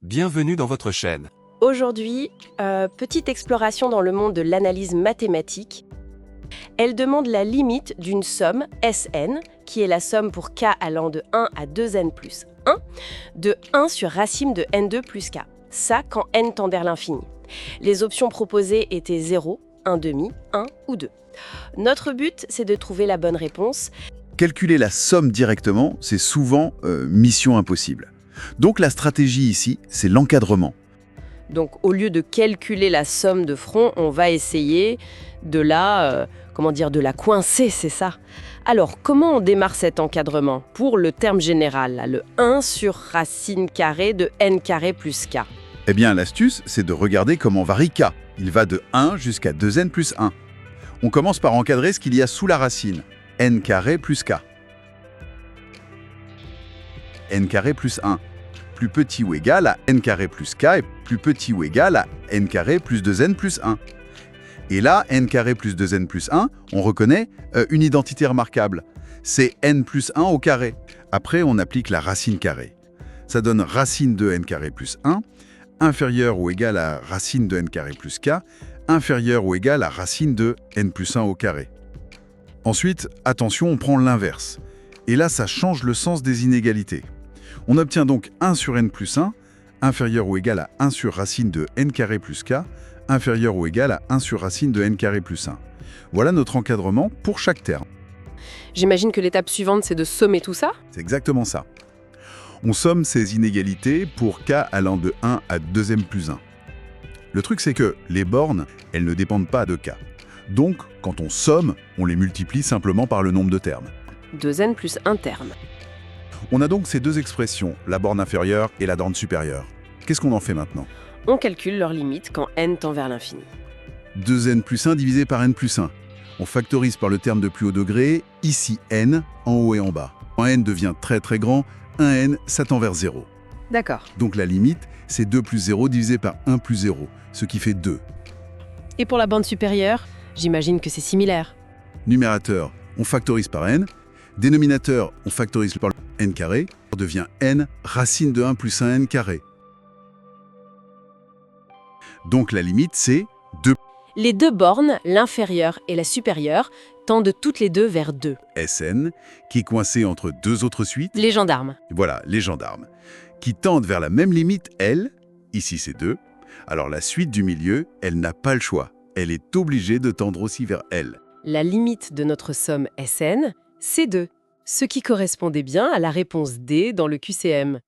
Bienvenue dans votre chaîne. Aujourd'hui, petite exploration dans le monde de l'analyse mathématique. Elle demande la limite d'une somme Sn, qui est la somme pour k allant de 1 à 2n plus 1, de 1 sur racine de n2 plus k. Ça quand n tend vers l'infini. Les options proposées étaient 0, 1,5, 1 ou 2. Notre but, c'est de trouver la bonne réponse. Calculer la somme directement, c'est souvent mission impossible. Donc la stratégie ici, c'est l'encadrement. Donc au lieu de calculer la somme de front, on va essayer de la coincer, c'est ça. Alors, comment on démarre cet encadrement? Pour le terme général, là, le 1 sur racine carrée de n carré plus k. Eh bien, l'astuce, c'est de regarder comment varie k. Il va de 1 jusqu'à 2n plus 1. On commence par encadrer ce qu'il y a sous la racine, n carré plus k. N carré plus 1, plus petit ou égal à n carré plus k, et plus petit ou égal à n carré plus 2n plus 1. Et là, n carré plus 2n plus 1, on reconnaît une identité remarquable. C'est n plus 1 au carré. Après, on applique la racine carrée. Ça donne racine de n carré plus 1, inférieur ou égal à racine de n carré plus k, inférieur ou égal à racine de n plus 1 au carré. Ensuite, attention, on prend l'inverse. Et là, ça change le sens des inégalités. On obtient donc 1 sur n plus 1, inférieur ou égal à 1 sur racine de n carré plus k, inférieur ou égal à 1 sur racine de n carré plus 1. Voilà notre encadrement pour chaque terme. J'imagine que l'étape suivante, c'est de sommer tout ça? C'est exactement ça. On somme ces inégalités pour k allant de 1 à 2m plus 1. Le truc, c'est que les bornes, elles ne dépendent pas de k. Donc, quand on somme, on les multiplie simplement par le nombre de termes. 2n plus 1 terme. On a donc ces deux expressions, la borne inférieure et la borne supérieure. Qu'est-ce qu'on en fait maintenant? On calcule leur limite quand n tend vers l'infini. 2n plus 1 divisé par n plus 1. On factorise par le terme de plus haut degré, ici n, en haut et en bas. Quand n devient très très grand, 1n, ça tend vers 0. D'accord. Donc la limite, c'est 2 plus 0 divisé par 1 plus 0, ce qui fait 2. Et pour la bande supérieure, j'imagine que c'est similaire. Numérateur, on factorise par n. Dénominateur, on factorise par le n carré. Ça devient n racine de 1 plus 1n carré. Donc la limite, c'est 2. Les deux bornes, l'inférieure et la supérieure, tendent toutes les deux vers 2. Sn, qui est coincé entre deux autres suites. Les gendarmes. Voilà, les gendarmes, qui tendent vers la même limite, L, ici c'est 2. Alors la suite du milieu, elle n'a pas le choix. Elle est obligée de tendre aussi vers L. La limite de notre somme Sn, c'est 2, ce qui correspondait bien à la réponse D dans le QCM.